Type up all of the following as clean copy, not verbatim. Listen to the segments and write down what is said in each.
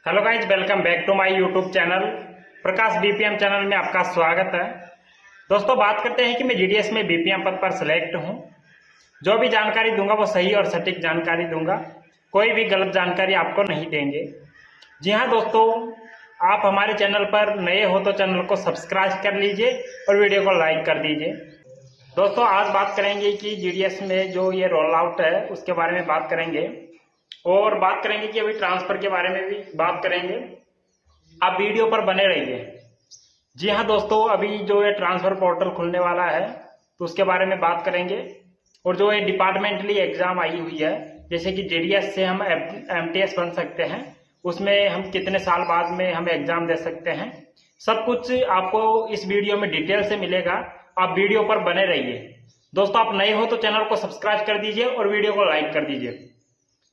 Hello guys, welcome back to my YouTube channel. Prakash BPM channel में आपका स्वागत है। दोस्तों, बात करते हैं कि मैं जीडीएस में बीपीएम पद पर सिलेक्ट हूं। जो भी जानकारी दूंगा वो सही और सटीक जानकारी दूंगा, कोई भी गलत जानकारी आपको नहीं देंगे। जी हाँ दोस्तों, आप हमारे चैनल पर नए हो तो चैनल को सब्सक्राइब कर लीजिए और वीडियो को लाइक कर दीजिए। दोस्तों, आज बात करेंगे कि जीडीएस में जो ये रोल आउट है उसके बारे में बात करेंगे और बात करेंगे कि अभी ट्रांसफर के बारे में भी बात करेंगे। आप वीडियो पर बने रहिए। जी हाँ दोस्तों, अभी जो ये ट्रांसफर पोर्टल खुलने वाला है तो उसके बारे में बात करेंगे और जो ये डिपार्टमेंटली एग्जाम आई हुई है, जैसे कि जीडीएस से हम एमटीएस बन सकते हैं, उसमें हम कितने साल बाद में हम एग्जाम दे सकते हैं, सब कुछ आपको इस वीडियो में डिटेल से मिलेगा। आप वीडियो पर बने रहिए। दोस्तों, आप नए हो तो चैनल को सब्सक्राइब कर दीजिए और वीडियो को लाइक कर दीजिए।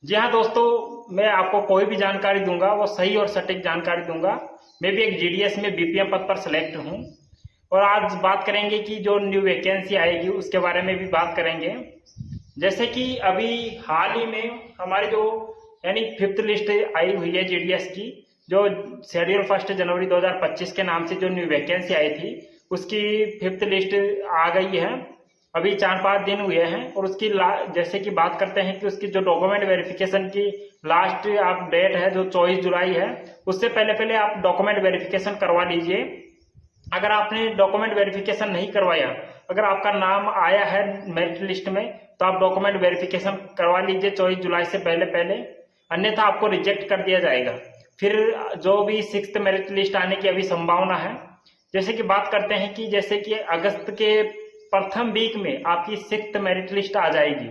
जी हाँ दोस्तों, मैं आपको कोई भी जानकारी दूंगा वो सही और सटीक जानकारी दूंगा। मैं भी एक जीडीएस में बीपीएम पद पर सिलेक्ट हूँ और आज बात करेंगे कि जो न्यू वैकेंसी आएगी उसके बारे में भी बात करेंगे। जैसे कि अभी हाल ही में हमारी जो यानी 5th लिस्ट आई हुई है जीडीएस की, जो शेड्यूल 1 जनवरी 2025 के नाम से जो न्यू वैकेंसी आई थी उसकी 5th लिस्ट आ गई है। अभी 4-5 दिन हुए हैं और उसकी जैसे कि बात करते हैं कि उसकी जो डॉक्यूमेंट वेरिफिकेशन की लास्ट आप डेट है जो 24 जुलाई है, उससे पहले पहले आप डॉक्यूमेंट वेरिफिकेशन करवा लीजिए। अगर आपने डॉक्यूमेंट वेरिफिकेशन नहीं करवाया, अगर आपका नाम आया है मेरिट लिस्ट में, तो आप डॉक्यूमेंट वेरिफिकेशन करवा लीजिए 24 जुलाई से पहले पहले, अन्यथा आपको रिजेक्ट कर दिया जाएगा। फिर जो भी 6th मेरिट लिस्ट आने की अभी संभावना है। जैसे कि बात करते हैं कि जैसे कि अगस्त के प्रथम वीक में आपकी 6th मेरिट लिस्ट आ जाएगी।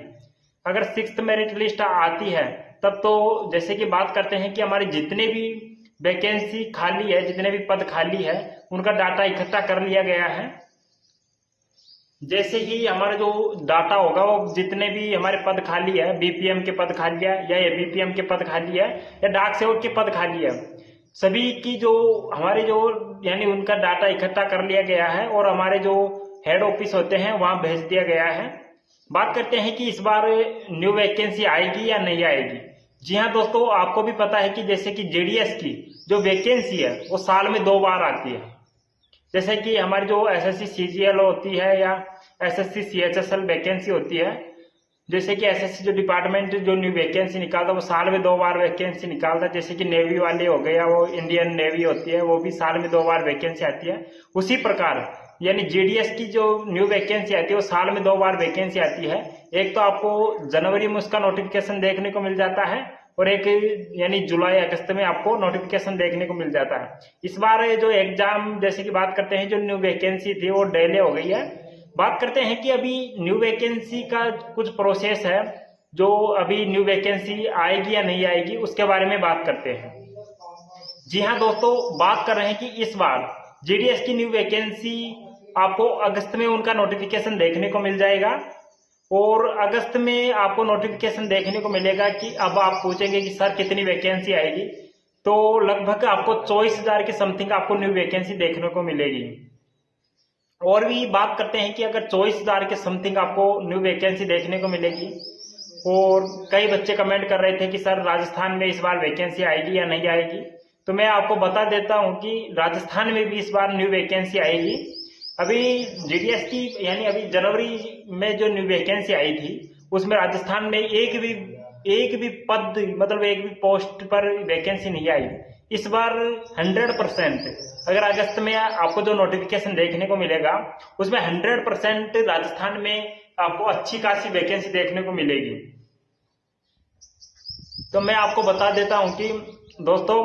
अगर 6th मेरिट लिस्ट आती है तब तो जैसे कि बात करते हैं कि हमारे जितने भी वैकेंसी खाली है, जितने भी पद खाली है, उनका डाटा इकट्ठा कर लिया गया है। जैसे ही हमारा जो डाटा होगा वो जितने भी हमारे पद खाली है, बीपीएम के पद खाली है या एबीपीएम के पद खाली है या डाक सेवक के पद खाली है, सभी की जो हमारे जो यानी उनका डाटा इकट्ठा कर लिया गया है और हमारे जो हेड ऑफिस होते हैं वहां भेज दिया गया है। बात करते हैं कि इस बार न्यू वैकेंसी आएगी या नहीं आएगी। जी हाँ दोस्तों, आपको भी पता है कि जैसे कि जेडीएस की जो वैकेंसी है वो साल में 2 बार आती है। जैसे कि हमारी जो एसएससी सीजीएल होती है या एसएससी सीएचएसएल वैकेंसी होती है, जैसे कि एसएससी जो डिपार्टमेंट जो न्यू वैकेंसी निकालता है वो साल में 2 बार वैकेंसी निकालता है। जैसे कि नेवी वाले हो गया, वो इंडियन नेवी होती है, वो भी साल में 2 बार वैकेंसी आती है। उसी प्रकार यानी जेडीएस की जो न्यू वैकेंसी आती है वो साल में 2 बार वैकेंसी आती है। एक तो आपको जनवरी में उसका नोटिफिकेशन देखने को मिल जाता है और एक यानी जुलाई अगस्त में आपको नोटिफिकेशन देखने को मिल जाता है। इस बार जो एग्जाम जैसे कि बात करते हैं जो न्यू वैकेंसी थी वो डिले हो गई है। बात करते हैं कि अभी न्यू वैकेंसी का कुछ प्रोसेस है, जो अभी न्यू वैकेंसी आएगी या नहीं आएगी उसके बारे में बात करते हैं। जी हाँ दोस्तों, बात कर रहे हैं कि इस बार जीडीएस की न्यू वैकेंसी आपको अगस्त में उनका नोटिफिकेशन देखने को मिल जाएगा और अगस्त में आपको नोटिफिकेशन देखने को मिलेगा कि अब आप पूछेंगे कि सर कितनी वैकेंसी आएगी, तो लगभग आपको 24,000 के समथिंग आपको न्यू वैकेंसी देखने को मिलेगी। और भी बात करते हैं कि अगर 24,000 के समथिंग आपको न्यू वैकेंसी देखने को मिलेगी, और कई बच्चे कमेंट कर रहे थे कि सर राजस्थान में इस बार वैकेंसी आएगी या नहीं आएगी, तो मैं आपको बता देता हूं कि राजस्थान में भी इस बार न्यू वैकेंसी आएगी। अभी जीडीएस की यानी अभी जनवरी में जो न्यू वैकेंसी आई थी उसमें राजस्थान में एक भी पद मतलब एक भी पोस्ट पर वैकेंसी नहीं आई। इस बार 100% अगर अगस्त में आपको जो नोटिफिकेशन देखने को मिलेगा उसमें 100% राजस्थान में आपको अच्छी खासी वैकेंसी देखने को मिलेगी। तो मैं आपको बता देता हूं कि दोस्तों,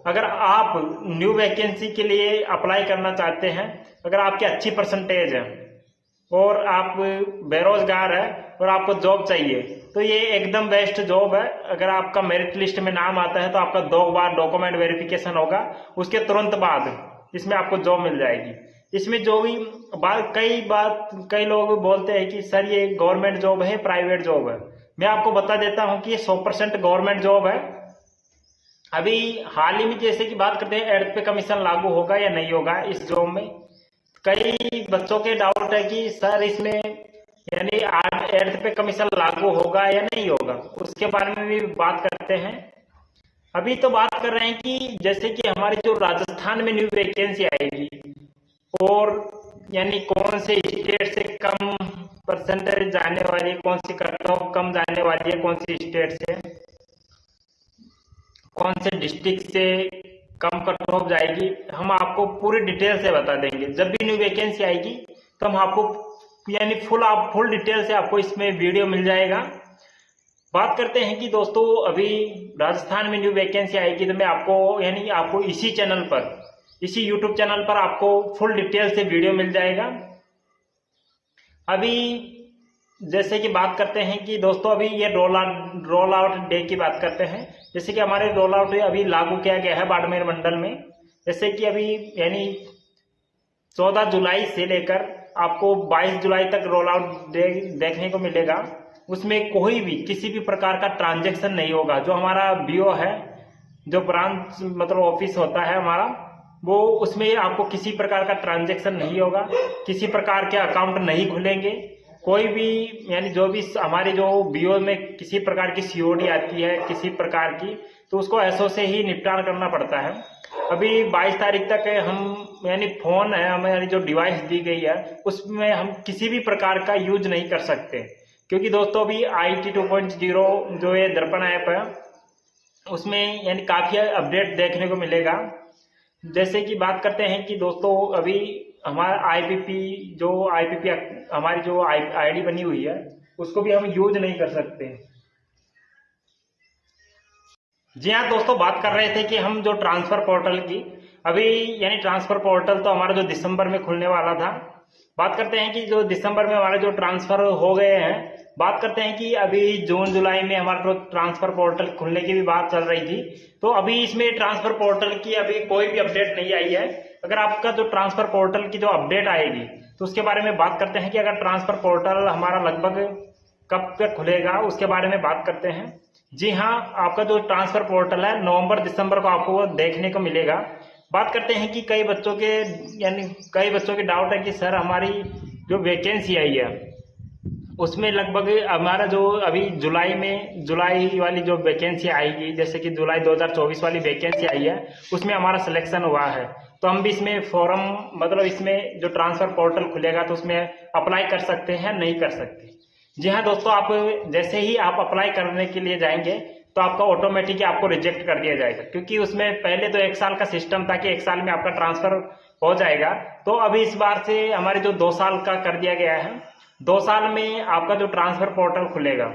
अगर आप न्यू वैकेंसी के लिए अप्लाई करना चाहते हैं, अगर आपकी अच्छी परसेंटेज है और आप बेरोजगार है और आपको जॉब चाहिए, तो ये एकदम बेस्ट जॉब है। अगर आपका मेरिट लिस्ट में नाम आता है तो आपका 2 बार डॉक्यूमेंट वेरिफिकेशन होगा, उसके तुरंत बाद इसमें आपको जॉब मिल जाएगी। इसमें जो भी कई लोग बोलते हैं कि सर ये गवर्नमेंट जॉब है प्राइवेट जॉब है। मैं आपको बता देता हूं कि ये 100% गवर्नमेंट जॉब है। अभी हाल ही में जैसे कि बात करते हैं 8th पे कमीशन लागू होगा या नहीं होगा इस जॉब में, कई बच्चों के डाउट है कि सर इसमें यानी 8th पे कमीशन लागू होगा या नहीं होगा, उसके बारे में भी बात करते हैं। अभी तो बात कर रहे हैं कि जैसे कि हमारे जो राजस्थान में न्यू वैकेंसी आएगी, और यानी कौन से स्टेट से कम परसेंटेज जाने वाली है, कौन सी कट ऑफ कम जाने वाली है, कौन सी स्टेट से, कौन से डिस्ट्रिक्ट से कम कट ऑफ जाएगी, हम आपको पूरी डिटेल से बता देंगे। जब भी न्यू वैकेंसी आएगी तो हम आपको यानी फुल डिटेल से आपको इसमें वीडियो मिल जाएगा। बात करते हैं कि दोस्तों अभी राजस्थान में न्यू वैकेंसी आएगी तो मैं आपको यानी आपको इसी चैनल पर, इसी यूट्यूब चैनल पर आपको फुल डिटेल से वीडियो मिल जाएगा। अभी जैसे कि बात करते हैं कि दोस्तों अभी ये रोल आउट डे की बात करते हैं। जैसे कि हमारे रोल आउट अभी लागू किया गया है बाड़मेर मंडल में। जैसे कि अभी यानी 14 जुलाई से लेकर आपको 22 जुलाई तक रोल आउट डे देखने को मिलेगा। उसमें कोई भी किसी भी प्रकार का ट्रांजैक्शन नहीं होगा। जो हमारा बीओ है, जो ब्रांच मतलब ऑफिस होता है हमारा, वो उसमें आपको किसी प्रकार का ट्रांजैक्शन नहीं होगा, किसी प्रकार के अकाउंट नहीं खुलेंगे। कोई भी यानी जो भी हमारी जो बीओ में किसी प्रकार की सीओडी आती है किसी प्रकार की, तो उसको एसओ से ही निपटान करना पड़ता है। अभी 22 तारीख तक हम यानी फोन है हमारी जो डिवाइस दी गई है उसमें हम किसी भी प्रकार का यूज नहीं कर सकते, क्योंकि दोस्तों अभी IIT 2.0 जो ये दर्पण ऐप है उसमें यानी काफी अपडेट देखने को मिलेगा। जैसे कि बात करते हैं कि दोस्तों अभी हमारा आईपीपी हमारी जो आईडी बनी हुई है उसको भी हम यूज नहीं कर सकते। जी हाँ दोस्तों, बात कर रहे थे कि हम जो ट्रांसफर पोर्टल की, अभी यानी ट्रांसफर पोर्टल तो हमारा जो दिसंबर में खुलने वाला था। बात करते हैं कि जो दिसंबर में हमारे जो ट्रांसफर हो गए हैं, बात करते हैं कि अभी जून जुलाई में हमारा जो ट्रांसफर पोर्टल खुलने की भी बात चल रही थी, तो अभी इसमें ट्रांसफर पोर्टल की अभी कोई भी अपडेट नहीं आई है। अगर आपका जो ट्रांसफर पोर्टल की जो अपडेट आएगी तो उसके बारे में बात करते हैं कि अगर ट्रांसफर पोर्टल हमारा लगभग कब तक खुलेगा उसके बारे में बात करते हैं। जी हाँ, आपका जो ट्रांसफर पोर्टल है नवंबर दिसंबर को आपको देखने को मिलेगा। बात करते हैं कि कई बच्चों के डाउट है कि सर हमारी जो वैकेंसी आई है उसमें लगभग हमारा जो अभी जुलाई वाली जो वैकेंसी आएगी, जैसे कि जुलाई 2024 वाली वैकेंसी आई है उसमें हमारा सिलेक्शन हुआ है, तो हम भी इसमें फॉर्म मतलब इसमें जो ट्रांसफर पोर्टल खुलेगा तो उसमें अप्लाई कर सकते हैं, नहीं कर सकते। जी हाँ दोस्तों, आप जैसे ही आप अप्लाई करने के लिए जाएंगे तो आपका ऑटोमेटिक आपको रिजेक्ट कर दिया जाएगा, क्योंकि उसमें पहले तो 1 साल का सिस्टम था कि 1 साल में आपका ट्रांसफर हो जाएगा। तो अभी इस बार से हमारे जो 2 साल का कर दिया गया है, 2 साल में आपका जो ट्रांसफर पोर्टल खुलेगा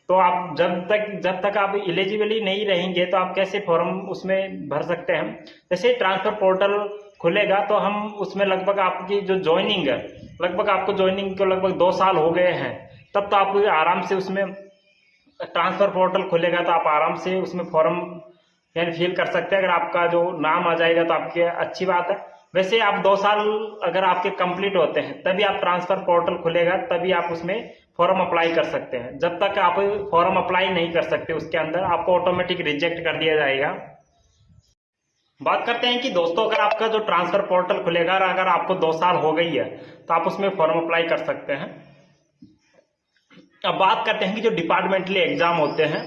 तो आप जब तक आप इलिजिबल ही नहीं रहेंगे तो आप कैसे फॉर्म उसमें भर सकते हैं। जैसे ट्रांसफर पोर्टल खुलेगा तो हम उसमें लगभग आपकी जो ज्वाइनिंग है, लगभग आपको ज्वाइनिंग को लगभग 2 साल हो गए हैं, तब तो आप आराम से उसमें ट्रांसफर पोर्टल खुलेगा तो आप आराम से उसमें फॉर्म यानी फिल कर सकते हैं। अगर आपका जो नाम आ जाएगा तो आपकी अच्छी बात है। वैसे आप 2 साल अगर आपके कंप्लीट होते हैं तभी आप ट्रांसफर पोर्टल खुलेगा, तभी आप उसमें फॉर्म अप्लाई कर सकते हैं। जब तक आप फॉर्म अप्लाई नहीं कर सकते उसके अंदर आपको ऑटोमेटिक रिजेक्ट कर दिया जाएगा। बात करते हैं कि दोस्तों अगर आपका जो ट्रांसफर पोर्टल खुलेगा और अगर आपको 2 साल हो गई है तो आप उसमें फॉर्म अप्लाई कर सकते हैं। अब बात करते हैं कि जो डिपार्टमेंटली एग्जाम होते हैं,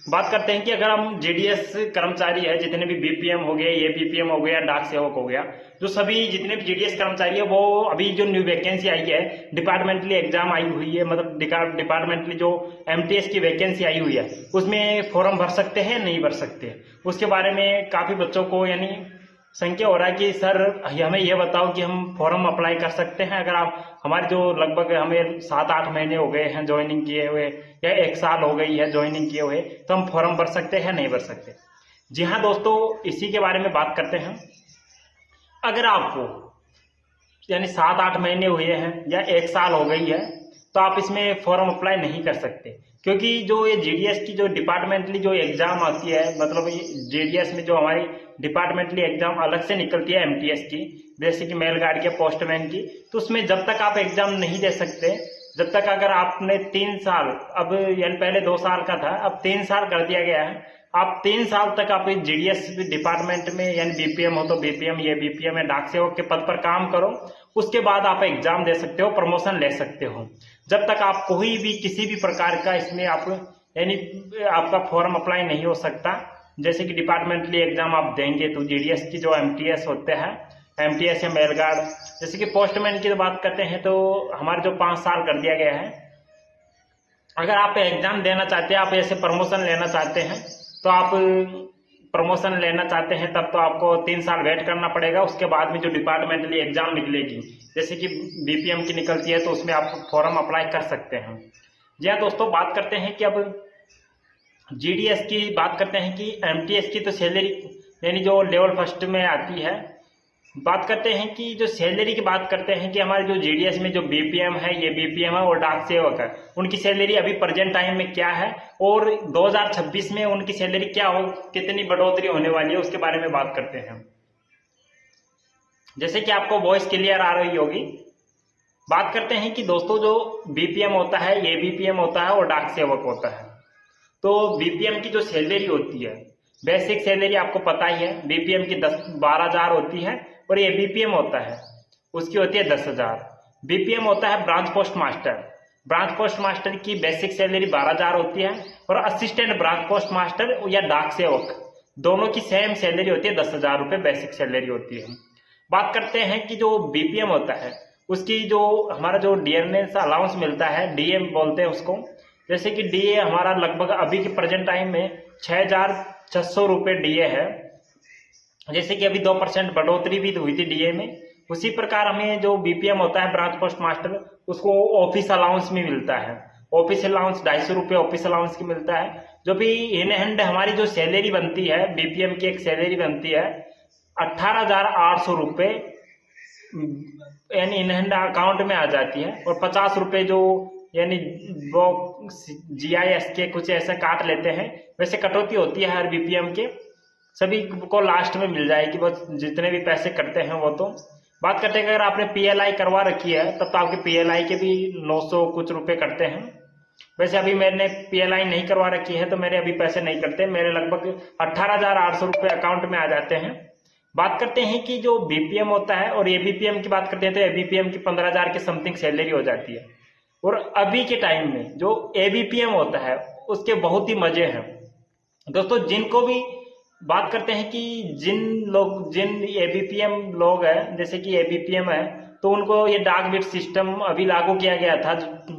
बात करते हैं कि अगर हम जीडीएस कर्मचारी है, जितने भी बीपीएम हो गए, एपीपीएम हो गया, डाक सेवक हो गया, जो सभी जितने भी जीडीएस कर्मचारी है वो अभी जो न्यू वैकेंसी आई है डिपार्टमेंटली एग्जाम आई हुई है, मतलब डिपार्टमेंटली जो एमटीएस की वैकेंसी आई हुई है उसमें फॉर्म भर सकते हैं नहीं भर सकते। उसके बारे में काफी बच्चों को यानी संख्या हो रहा है कि सर हमें ये बताओ कि हम फॉर्म अप्लाई कर सकते हैं। अगर आप हमारे जो लगभग हमें 7-8 महीने हो गए हैं ज्वाइनिंग किए हुए या 1 साल हो गई है ज्वाइनिंग किए हुए, तो हम फॉर्म भर सकते हैं नहीं भर सकते। जी हाँ दोस्तों, इसी के बारे में बात करते हैं। अगर आपको यानी 7-8 महीने हुए हैं या 1 साल हो गई है तो आप इसमें फॉर्म अप्लाई नहीं कर सकते, क्योंकि जो ये जीडीएस की जो डिपार्टमेंटली जो एग्जाम आती है, मतलब जीडीएस में जो हमारी डिपार्टमेंटली एग्जाम अलग से निकलती है एमटीएस की, जैसे कि मेल गार्ड के, पोस्टमैन की, तो उसमें जब तक आप एग्जाम नहीं दे सकते, जब तक अगर आपने 3 साल, अब यानी पहले 2 साल का था अब 3 साल कर दिया गया है, आप 3 साल तक आप जीडीएस डिपार्टमेंट में यानी बीपीएम हो तो बीपीएम, ये बीपीएम है डाक सेवक के पद पर काम करो, उसके बाद आप एग्जाम दे सकते हो, प्रमोशन ले सकते हो। जब तक आप कोई भी किसी भी प्रकार का इसमें आप यानी आपका फॉर्म अप्लाई नहीं हो सकता, जैसे कि डिपार्टमेंटली एग्जाम आप देंगे तो जीडीएस की जो एमटीएस होते हैं, एमटीएस या मेल गार्ड, जैसे कि पोस्टमैन की बात करते हैं तो हमारे जो 5 साल कर दिया गया है। अगर आप एग्जाम देना चाहते हैं, आप ऐसे प्रमोशन लेना चाहते हैं, तो आप प्रमोशन लेना चाहते हैं तब तो आपको 3 साल वेट करना पड़ेगा। उसके बाद में जो डिपार्टमेंटली एग्जाम निकलेगी, जैसे कि बीपीएम की निकलती है, तो उसमें आप फॉर्म अप्लाई कर सकते हैं। जी हाँ दोस्तों, बात करते हैं कि अब जीडीएस की बात करते हैं कि एमटीएस की तो सैलरी यानी जो लेवल फर्स्ट में आती है, बात करते हैं कि जो सैलरी की बात करते हैं कि हमारे जो जीडीएस में जो बीपीएम है, ये बीपीएम है और डाक सेवक है, उनकी सैलरी अभी प्रेजेंट टाइम में क्या है और 2026 में उनकी सैलरी क्या हो, कितनी बढ़ोतरी होने वाली है, उसके बारे में बात करते हैं। जैसे कि आपको वॉइस क्लियर आ रही होगी। बात करते हैं कि दोस्तों जो बीपीएम होता है, ये बीपीएम होता है और डाक सेवक होता है। तो बीपीएम की जो सैलरी होती है, बेसिक सैलरी आपको पता ही है, बीपीएम की 12,000 होती है और ये बीपीएम होता है उसकी होती है 10,000। बीपीएम होता है branch post master, branch post master की बेसिक सैलरी 12,000 होती है और असिस्टेंट ब्रांच पोस्ट मास्टर या डाक सेवक दोनों की सेम सैलरी होती है, 10,000 रुपये बेसिक सैलरी होती है। बात करते हैं कि जो बीपीएम होता है उसकी जो हमारा जो डियरनेस अलाउंस मिलता है, डीएम बोलते हैं उसको, जैसे कि डीए हमारा लगभग अभी के प्रेजेंट टाइम में 6,600 रुपये डीए है। जैसे कि अभी 2% बढ़ोतरी भी हुई थी डीए में, उसी प्रकार हमें जो बीपीएम होता है ब्रांच पोस्ट मास्टर, उसको ऑफिस अलाउंस में मिलता है। ऑफिस अलाउंस 250 रुपये ऑफिस अलाउंस की मिलता है। जो भी इन हैंड हमारी जो सैलरी बनती है, बीपीएम की एक सैलरी बनती है 18,800 रुपये, यानी इन हैंड अकाउंट में आ जाती है। और 50 रुपये जो यानी वो जीआईएस के कुछ ऐसे काट लेते हैं, वैसे कटौती होती है हर बीपीएम के, सभी को लास्ट में मिल जाएगी बस जितने भी पैसे कटते हैं वो। तो बात करते हैं अगर आपने पीएलआई करवा रखी है तब तो आपके पीएलआई के भी 900 कुछ रुपए कटते हैं। वैसे अभी मैंने पीएलआई नहीं करवा रखी है तो मेरे अभी पैसे नहीं कटते, मेरे लगभग 18,800 रुपये अकाउंट में आ जाते हैं। बात करते हैं कि जो बीपीएम होता है और एबीपीएम की बात करते हैं तो एबीपीएम की 15,000 के समथिंग सैलरी हो जाती है। और अभी के टाइम में जो एबीपीएम होता है उसके बहुत ही मजे हैं दोस्तों। जिनको भी बात करते हैं कि जिन एबीपीएम लोग हैं, जैसे कि एबीपीएम है, तो उनको ये डाक बिट सिस्टम अभी लागू किया गया था,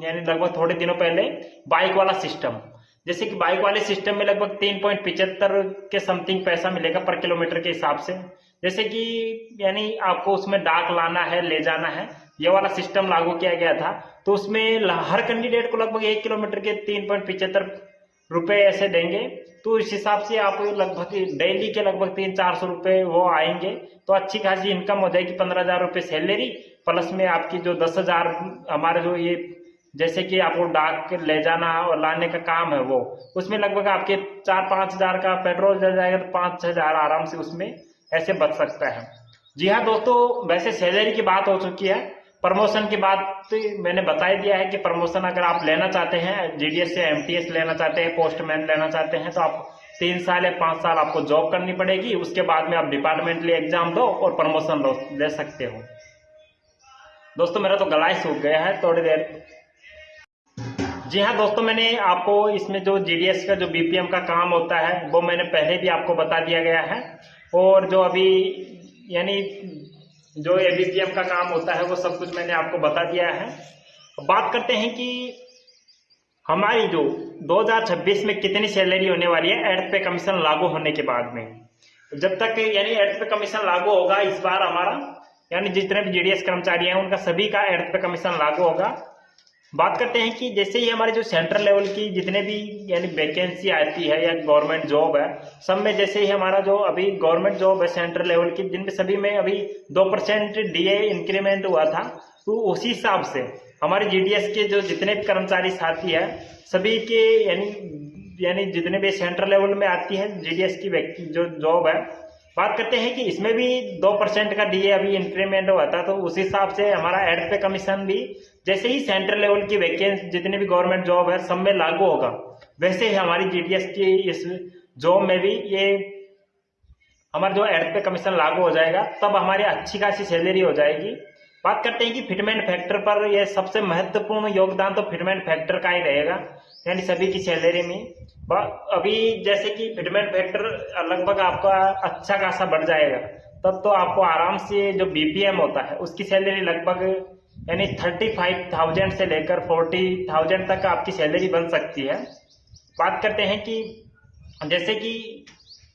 यानी लगभग थोड़े दिनों पहले बाइक वाला सिस्टम। जैसे कि बाइक वाले सिस्टम में लगभग 3.75 के समथिंग पैसा मिलेगा पर किलोमीटर के हिसाब से। जैसे कि यानी आपको उसमें डाक लाना है, ले जाना है, ये वाला सिस्टम लागू किया गया था। तो उसमें हर कैंडिडेट को लगभग 1 किलोमीटर के 3.75 रुपये ऐसे देंगे। तो इस हिसाब से आप लगभग डेली के लगभग 300-400 रुपये वो आएंगे, तो अच्छी खासी इनकम हो जाएगी। 15,000 रुपये सैलरी प्लस में आपकी जो 10,000 हमारे जो ये जैसे कि आपको डाक ले जाना और लाने का काम है वो, उसमें लगभग आपके 4-5 हज़ार का पेट्रोल जल जाएगा, तो 5-6 हज़ार आराम से उसमें ऐसे बच सकता है। जी हाँ दोस्तों, वैसे सैलरी की बात हो चुकी है। प्रमोशन की बात मैंने बता ही दिया है कि प्रमोशन अगर आप लेना चाहते हैं, जीडीएस से एमटीएस लेना चाहते हैं, पोस्टमैन लेना चाहते हैं, तो आप 3 साल या 5 साल आपको जॉब करनी पड़ेगी। उसके बाद में आप डिपार्टमेंटली एग्जाम दो और प्रमोशन ले सकते हो। दोस्तों मेरा तो गला ही सूख गया है थोड़ी देर। जी हाँ दोस्तों, मैंने आपको इसमें जो जीडीएस का जो बीपीएम का काम होता है वो मैंने पहले भी आपको बता दिया गया है। और जो अभी यानी जो एबीपीएम का काम होता है वो सब कुछ मैंने आपको बता दिया है। बात करते हैं कि हमारी जो 2026 में कितनी सैलरी होने वाली है एर्थ पे कमीशन लागू होने के बाद में। जब तक यानी एर्थ पे कमीशन लागू होगा इस बार हमारा, यानी जितने भी जीडीएस कर्मचारी हैं उनका सभी का एर्थ पे कमीशन लागू होगा। बात करते हैं कि जैसे ही हमारे जो सेंट्रल लेवल की जितने भी यानी वैकेंसी आती है या गवर्नमेंट जॉब है, सब में जैसे ही हमारा जो अभी गवर्नमेंट जॉब है सेंट्रल लेवल की, जिनमें सभी में अभी 2% डीए इंक्रीमेंट हुआ था, तो उसी हिसाब से हमारे जीडीएस के जो जितने भी कर्मचारी साथी है सभी के यानी जितने भी सेंट्रल लेवल में आती है जीडीएस की जो जॉब है, बात करते हैं कि इसमें भी 2% का डीए अभी इंक्रीमेंट हुआ था। तो उस हिसाब से हमारा एड पे कमीशन भी जैसे ही सेंट्रल लेवल की वैकेंसी जितनी भी गवर्नमेंट जॉब है सब में लागू होगा, वैसे ही हमारी जीडीएस की इस जॉब में भी ये हमारा जो एड पे कमीशन लागू हो जाएगा, तब हमारी अच्छी खासी सैलरी हो जाएगी। बात करते हैं कि फिटमेंट फैक्टर पर, यह सबसे महत्वपूर्ण योगदान तो फिटमेंट फैक्टर का ही रहेगा। यानी सभी की सैलरी में अभी जैसे कि फिटमेंट फैक्टर लगभग आपका अच्छा खासा बढ़ जाएगा, तब तो आपको आराम से जो बीपीएम होता है उसकी सैलरी लगभग यानी 35,000 से लेकर 40,000 तक आपकी सैलरी बन सकती है। बात करते हैं कि जैसे कि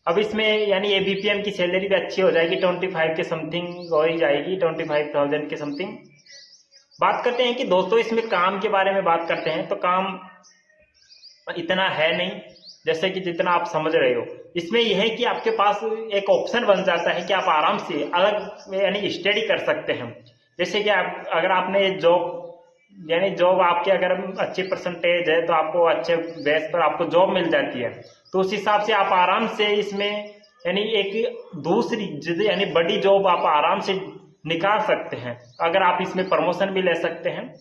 अब इसमें यानी ये बीपीएम की सैलरी भी अच्छी हो जाएगी, 25 के समथिंग हो ही जाएगी, 25,000 के समथिंग। बात करते हैं कि दोस्तों इसमें काम के बारे में बात करते हैं तो काम इतना है नहीं जैसे कि जितना आप समझ रहे हो। इसमें यह है कि आपके पास एक ऑप्शन बन जाता है कि आप आराम से अलग यानी स्टडी कर सकते हैं। जैसे कि आप अगर आपने जॉब यानी जॉब आपके अगर अच्छी परसेंटेज है तो आपको अच्छे बेस पर आपको जॉब मिल जाती है, तो उस हिसाब से आप आराम से इसमें यानी एक दूसरी यानी बड़ी जॉब आप आराम से निकाल सकते हैं। अगर आप इसमें प्रमोशन भी ले सकते हैं।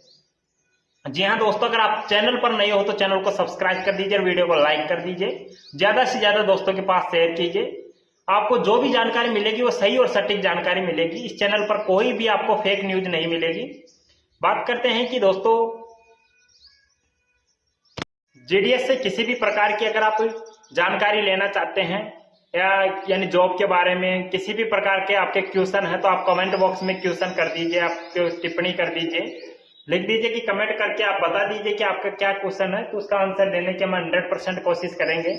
जी हाँ दोस्तों, अगर आप चैनल पर नए हो तो चैनल को सब्सक्राइब कर दीजिए और वीडियो को लाइक कर दीजिए, ज्यादा से ज्यादा दोस्तों के पास शेयर कीजिए। आपको जो भी जानकारी मिलेगी वो सही और सटीक जानकारी मिलेगी। इस चैनल पर कोई भी आपको फेक न्यूज नहीं मिलेगी। बात करते हैं कि दोस्तों जीडीएस से किसी भी प्रकार की अगर आप जानकारी लेना चाहते हैं या यानी जॉब के बारे में किसी भी प्रकार के आपके क्वेश्चन है तो आप कमेंट बॉक्स में क्वेश्चन कर दीजिए, आप टिप्पणी कर दीजिए, लिख दीजिए कि कमेंट करके आप बता दीजिए कि आपका क्या क्वेश्चन है, तो उसका आंसर देने की हम 100% कोशिश करेंगे।